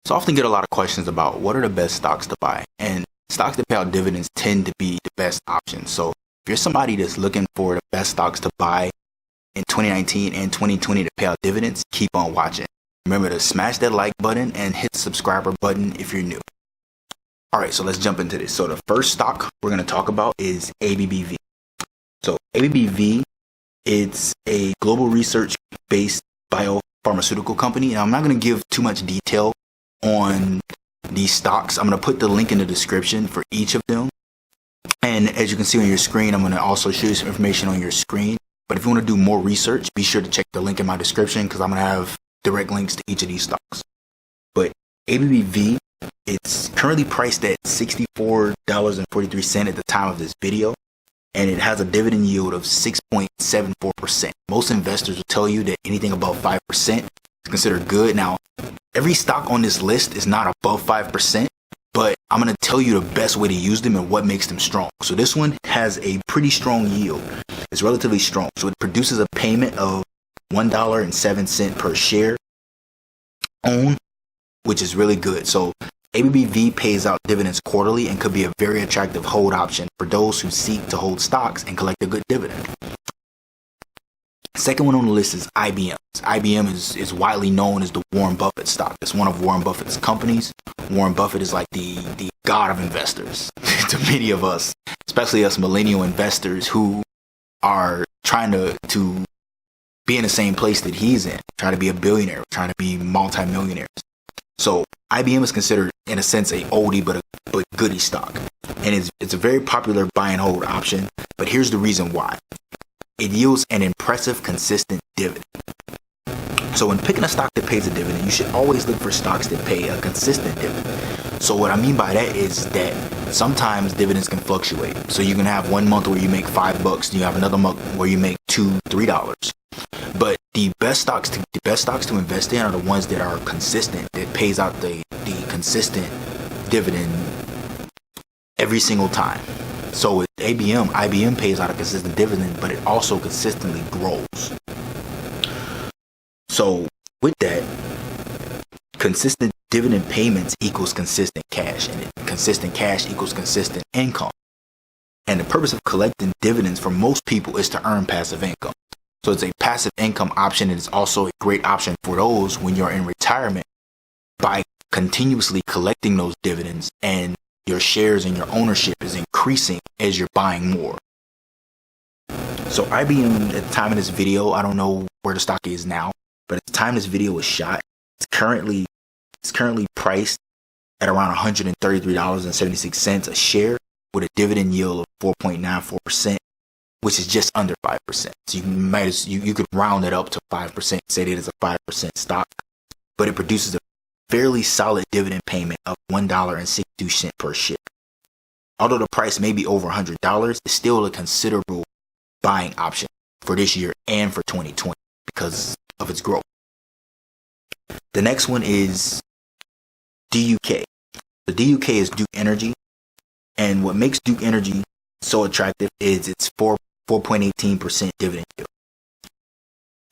So I often get a lot of questions about what are the best stocks to buy, and stocks that pay out dividends tend to be the best option. So if you're somebody that's looking for the best stocks to buy in 2019 and 2020 to pay out dividends, keep on watching. Remember to smash that like button and hit the subscriber button if you're new. All right, so let's jump into this. So the first stock we're going to talk about is ABBV. So ABBV, it's a global research-based biopharmaceutical company. And I'm not going to give too much detail on these stocks. I'm going to put the link in the description for each of them. And as you can see on your screen, I'm going to also show you some information on your screen. But if you want to do more research, be sure to check the link in my description because I'm going to have direct links to each of these stocks. But ABBV, it's currently priced at $64.43 at the time of this video, and it has a dividend yield of 6.74%. Most investors will tell you that anything above 5% is considered good. Now, every stock on this list is not above 5%, but I'm going to tell you the best way to use them and what makes them strong. So this one has a pretty strong yield. It's relatively strong. So it produces a payment of $1.07 per share owned, which is really good. So ABBV pays out dividends quarterly and could be a very attractive hold option for those who seek to hold stocks and collect a good dividend. Second one on the list is IBM. IBM is widely known as the Warren Buffett stock. It's one of Warren Buffett's companies. Warren Buffett is like the god of investors to many of us, especially us millennial investors who are trying to be in the same place that he's in, trying to be a billionaire, trying to be multimillionaires. So IBM is considered, in a sense, a oldie but goodie stock. And it's a very popular buy and hold option. But here's the reason why. It yields an impressive, consistent dividend. So when picking a stock that pays a dividend, you should always look for stocks that pay a consistent dividend. So what I mean by that is that sometimes dividends can fluctuate. So you can have 1 month where you make $5, and you have another month where you make $2, $3. But the best stocks to invest in are the ones that are consistent, that pays out the consistent dividend every single time. So with IBM pays out a consistent dividend, but it also consistently grows. So with that, consistent dividend payments equals consistent cash, and consistent cash equals consistent income. And the purpose of collecting dividends for most people is to earn passive income. So it's a passive income option, and it's also a great option for those when you're in retirement by continuously collecting those dividends, and your shares and your ownership is increasing as you're buying more. So IBM, at the time of this video, I don't know where the stock is now, but at the time this video was shot, it's currently priced at around $133.76 a share with a dividend yield of 4.94%, which is just under 5%. So you could round it up to 5%, say that it's a 5% stock, but it produces a fairly solid dividend payment of $1.62 per share. Although the price may be over $100, it's still a considerable buying option for this year and for 2020 because of its growth. The next one is DUK. The DUK is Duke Energy, and what makes Duke Energy so attractive is its 4.18% dividend yield.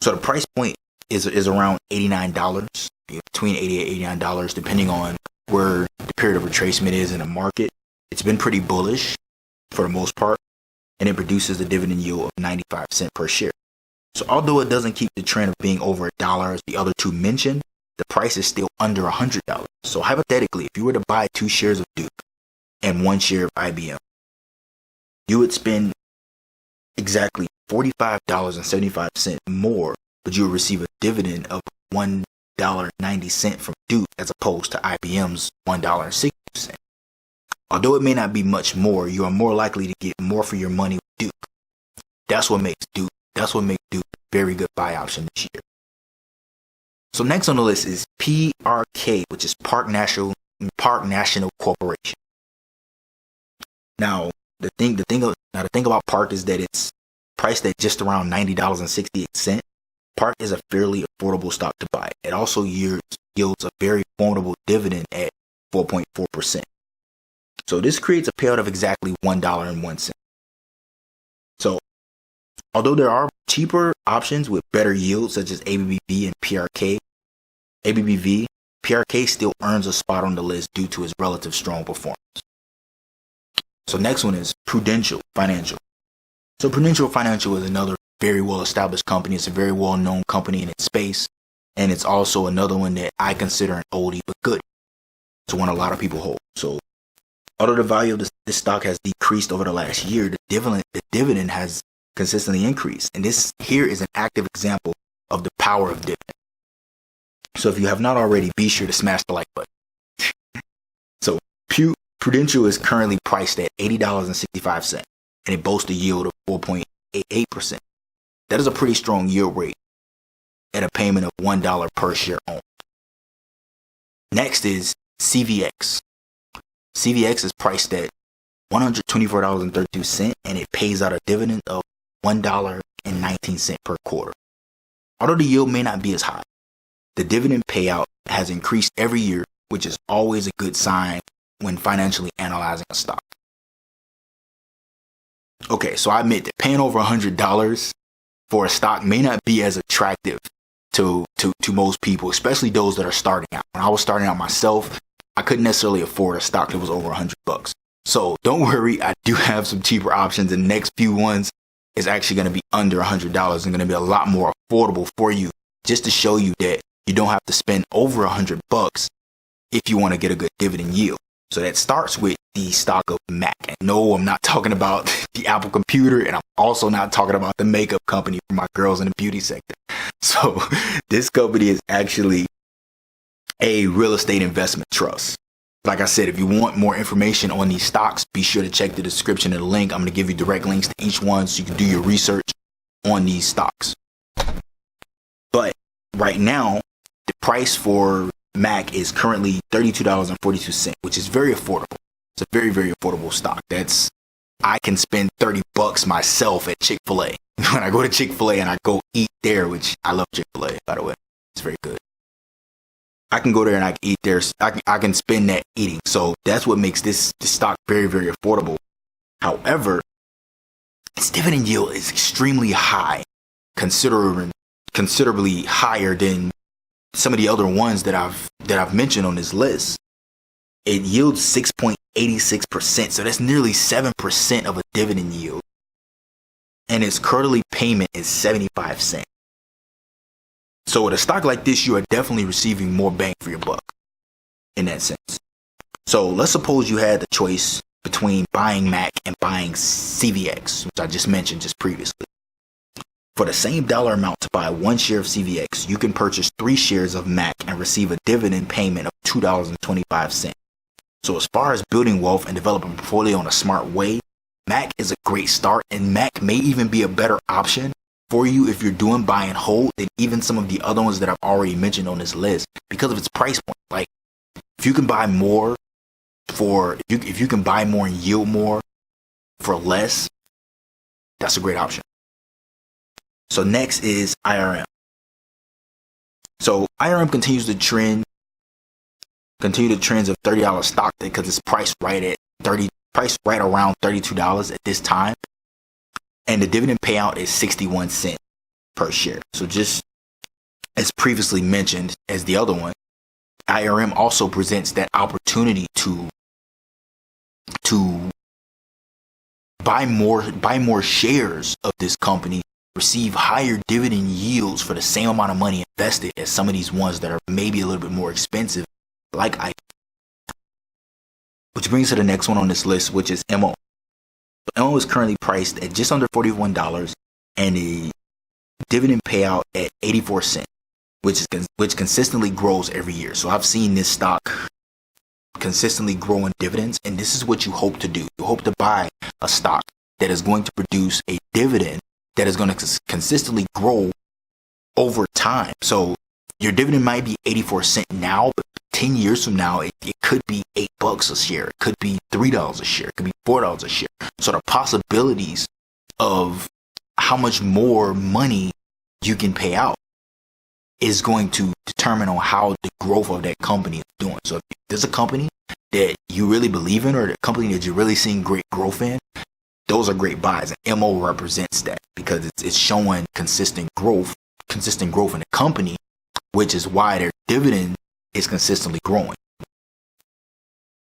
So the price point is around $89, between $80 and $89, depending on where the period of retracement is in the market. It's been pretty bullish for the most part, and it produces a dividend yield of 95 cents per share. So although it doesn't keep the trend of being over $1 as the other two mentioned, the price is still under $100. So hypothetically, if you were to buy 2 shares of Duke and 1 share of IBM, you would spend exactly $45.75 more, but you will receive a dividend of $1.90 from Duke as opposed to IBM's $1.60. Although it may not be much more, you are more likely to get more for your money with Duke. That's what makes Duke a very good buy option this year. So next on the list is PRK, which is Park National Corporation. Now the thing about Park is that it's priced at just around $90.68. Park is a fairly affordable stock to buy. It also yields a very formidable dividend at 4.4%. So this creates a payout of exactly $1.01. So although there are cheaper options with better yields such as ABBV and PRK, ABBV, PRK still earns a spot on the list due to its relative strong performance. So next one is Prudential Financial. So Prudential Financial is another very well-established company. It's a very well-known company in its space. And it's also another one that I consider an oldie but good. It's one a lot of people hold. So although the value of this stock has decreased over the last year, the dividend has consistently increased. And this here is an active example of the power of dividend. So if you have not already, be sure to smash the like button. So Prudential is currently priced at $80.65, and it boasts a yield of 4.88%. That is a pretty strong yield rate at a payment of $1 per share owned. Next is CVX. CVX is priced at $124.32, and it pays out a dividend of $1.19 per quarter. Although the yield may not be as high, the dividend payout has increased every year, which is always a good sign when financially analyzing a stock. Okay, so I admit that paying over $100 for a stock may not be as attractive to most people, especially those that are starting out. When I was starting out myself, I couldn't necessarily afford a stock that was over $100. So don't worry, I do have some cheaper options, and the next few ones is actually going to be under $100 and going to be a lot more affordable for you, just to show you that you don't have to spend over $100 if you want to get a good dividend yield. So that starts with the stock of Mac. And no, I'm not talking about the Apple computer, and I'm also not talking about the makeup company for my girls in the beauty sector. So this company is actually a real estate investment trust. Like I said, if you want more information on these stocks, be sure to check the description of the link. I'm going to give you direct links to each one so you can do your research on these stocks. But right now, the price for Mac is currently $32.42, which is very affordable. It's a very, very affordable stock. I can spend $30 myself at Chick-fil-A. When I go to Chick-fil-A and I go eat there, which I love Chick-fil-A, by the way. It's very good. I can go there and I can eat there. I can spend that eating. So that's what makes this stock very, very affordable. However, its dividend yield is extremely high, considerably higher than some of the other ones that I've mentioned on this list. It yields 6.86%, so that's nearly 7% of a dividend yield. And its quarterly payment is 75 cents. So with a stock like this, you are definitely receiving more bang for your buck in that sense. So let's suppose you had the choice between buying Mac and buying CVX, which I just mentioned just previously. For the same dollar amount to buy 1 share of CVX, you can purchase 3 shares of Mac and receive a dividend payment of $2.25. So as far as building wealth and developing a portfolio in a smart way, Mac is a great start, and Mac may even be a better option for you if you're doing buy and hold than even some of the other ones that I've already mentioned on this list because of its price point. Like, if you can buy more if you can buy more and yield more for less, that's a great option. So next is IRM. So IRM continues the trends of $30 stock because it's priced right around $32 at this time. And the dividend payout is 61 cents per share. So just as previously mentioned as the other one, IRM also presents that opportunity to buy more shares of this company, receive higher dividend yields for the same amount of money invested as some of these ones that are maybe a little bit more expensive, like I. Which brings to the next one on this list, which is MO. MO is currently priced at just under $41 and a dividend payout at 84 cents, which consistently grows every year. So I've seen this stock consistently grow in dividends, and this is what you hope to do. You hope to buy a stock that is going to produce a dividend that is going to consistently grow over time. So your dividend might be 84 cents now, but 10 years from now, it could be $8 a share. It could be $3 a share. It could be $4 a share. So the possibilities of how much more money you can pay out is going to determine on how the growth of that company is doing. So if there's a company that you really believe in, or the company that you're really seeing great growth in, those are great buys. And MO represents that because it's showing consistent growth in the company, which is why their dividend is consistently growing.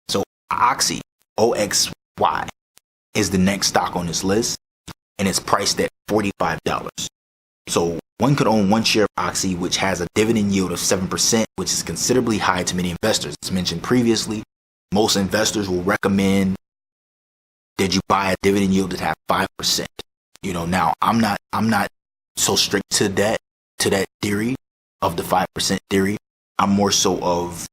So Oxy, OXY, is the next stock on this list, and it's priced at $45. So one could own one share of Oxy, which has a dividend yield of 7%, which is considerably high to many investors. As mentioned previously, most investors will recommend that you buy a dividend yield that has 5%. Now I'm not so strict to that theory of the 5% theory. I'm more so of,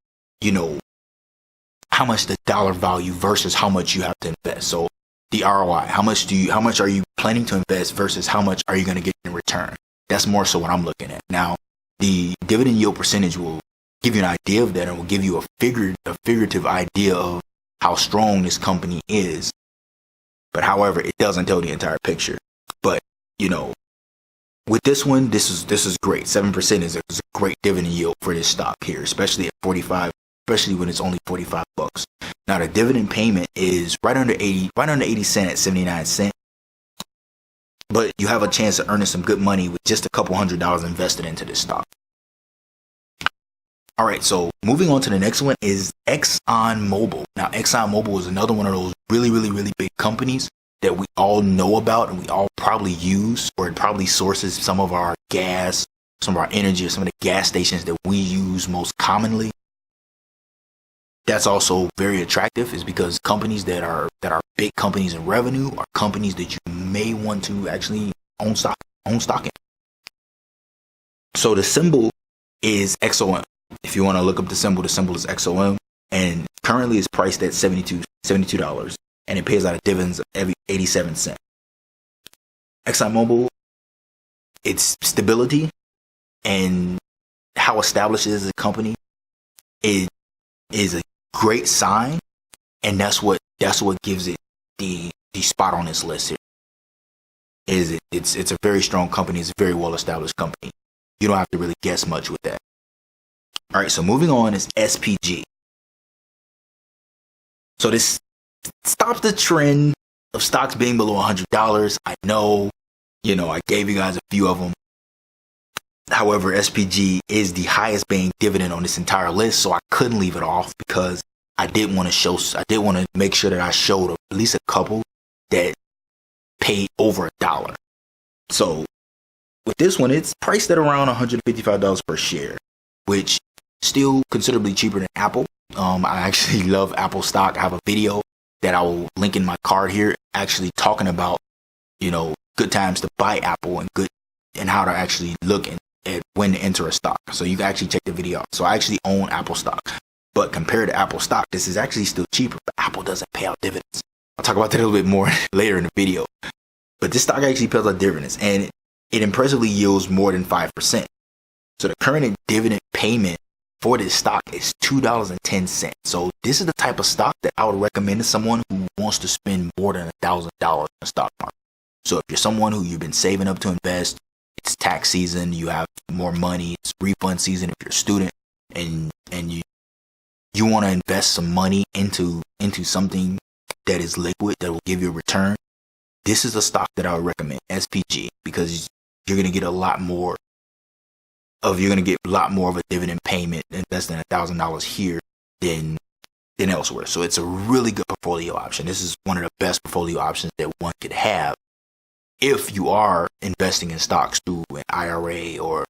how much the dollar value versus how much you have to invest. So the ROI, how much are you planning to invest versus how much are you going to get in return? That's more so what I'm looking at. Now, the dividend yield percentage will give you an idea of that, and will give you a figurative idea of how strong this company is. But however, it doesn't tell the entire picture. But, with this one, this is great. 7% is a great dividend yield for this stock here, especially at 45, especially when it's only $45. Now the dividend payment is right under 80 cents at 79 cents. But you have a chance of earning some good money with just a couple $100 invested into this stock. All right, so moving on to the next one is ExxonMobil. Now ExxonMobil is another one of those really, really, really big companies that we all know about and we all probably use, or it probably sources some of our gas, some of our energy, or some of the gas stations that we use most commonly. That's also very attractive, is because companies that are big companies in revenue are companies that you may want to actually own stock in. So the symbol is XOM. If you want to look up the symbol is XOM, and currently it's priced at $72, and it pays out of dividends every 87 cents. ExxonMobil, its stability and how established it is as a company, it is a great sign, and that's what gives it the spot on this list here. It's a very strong company. It's a very well established company. You don't have to really guess much with that. All right, so moving on is SPG. So this stops the trend of stocks being below $100. I know, I gave you guys a few of them. However, SPG is the highest paying dividend on this entire list, so I couldn't leave it off, because I did want to make sure that I showed at least a couple that paid over $1. So with this one, it's priced at around $155 per share, which still considerably cheaper than Apple. I actually love Apple stock. I have a video that I will link in my card here, actually talking about, good times to buy Apple and how to actually look at when to enter a stock. So you can actually check the video out. So I actually own Apple stock, but compared to Apple stock, this is actually still cheaper, but Apple doesn't pay out dividends. I'll talk about that a little bit more later in the video. But this stock actually pays out dividends, and it impressively yields more than 5%. So the current dividend payment for this stock is $2.10. So this is the type of stock that I would recommend to someone who wants to spend more than $1,000 in the stock market. So if you're someone who you've been saving up to invest, it's tax season, you have more money, it's refund season if you're a student, and you want to invest some money into something that is liquid, that will give you a return, this is a stock that I would recommend, SPG, because you're going to get a lot more of a dividend payment investing $1,000 here than elsewhere. So it's a really good portfolio option. This is one of the best portfolio options that one could have if you are investing in stocks through an IRA or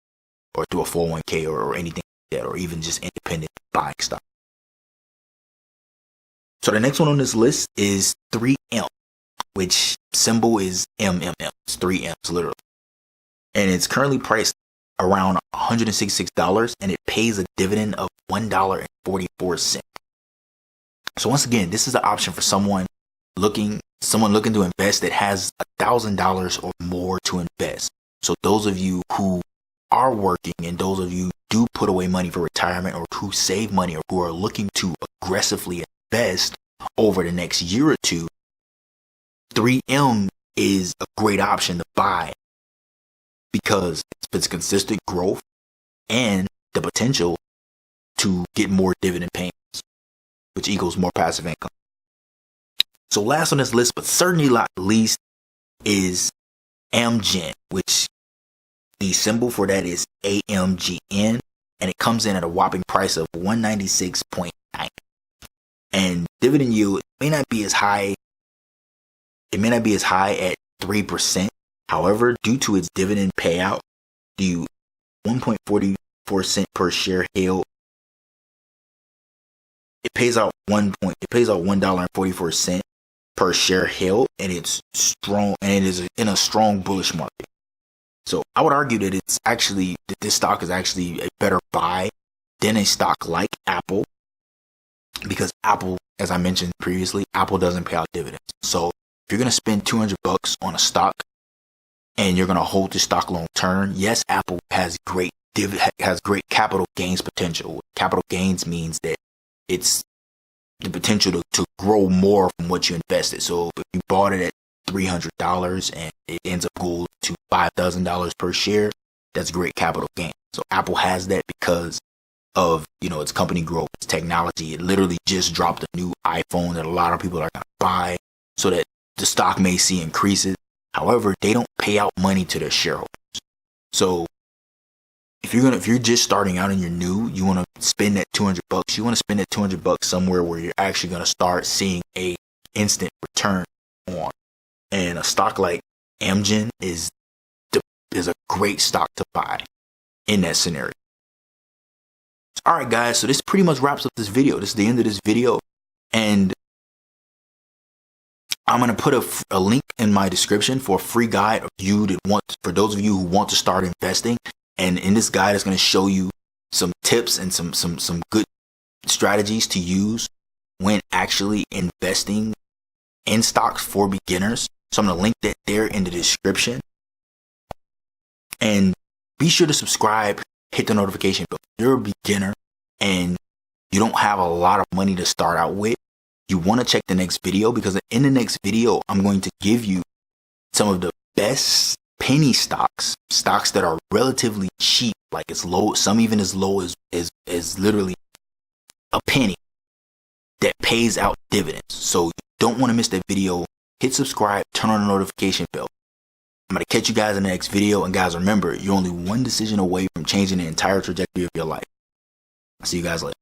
through a 401k or anything like that, or even just independent buying stock. So the next one on this list is 3M, which symbol is MMM. It's 3 M's literally. And it's currently priced around $166, and it pays a dividend of $1.44. So once again, this is an option for someone looking to invest that has $1,000 or more to invest. So those of you who are working, and those of you do put away money for retirement, or who save money, or who are looking to aggressively invest over the next year or two, 3M is a great option to buy, because it's consistent growth and the potential to get more dividend payments, which equals more passive income. So last on this list, but certainly not least, is Amgen, which the symbol for that is AMGN, and it comes in at a whopping price of 196.9. And dividend yield may not be as high. It may not be as high at 3%. However, due to its dividend payout, the 1.44 cent per share held, it pays out $1.44 per share held, and it's strong, and it is in a strong bullish market. So I would argue that this stock is actually a better buy than a stock like Apple, because Apple, as I mentioned previously, Apple doesn't pay out dividends. So if you're going to spend $200 on a stock and you're going to hold the stock long term, yes, Apple has great capital gains potential. What capital gains means that it's the potential to grow more from what you invested. So if you bought it at $300 and it ends up going to $5,000 per share, that's great capital gain. So Apple has that because of, its company growth, its technology. It literally just dropped a new iPhone that a lot of people are going to buy, so that the stock may see increases. However, they don't pay out money to their shareholders. So if you're just starting out and you're new, you want to spend that $200. You want to spend that $200 somewhere where you're actually going to start seeing a instant return on. And a stock like Amgen is a great stock to buy in that scenario. All right, guys. So this pretty much wraps up this video. This is the end of this video, and I'm going to put a link in my description for a free guide for those of you who want to start investing. And in this guide, it's going to show you some tips and some good strategies to use when actually investing in stocks for beginners. So I'm going to link that there in the description. And be sure to subscribe, hit the notification bell. If you're a beginner and you don't have a lot of money to start out with, you want to check the next video, because in the next video, I'm going to give you some of the best penny stocks that are relatively cheap, like it's low, some even as low as literally a penny, that pays out dividends. So you don't want to miss that video. Hit subscribe, turn on the notification bell. I'm going to catch you guys in the next video. And guys, remember, you're only one decision away from changing the entire trajectory of your life. I'll see you guys later.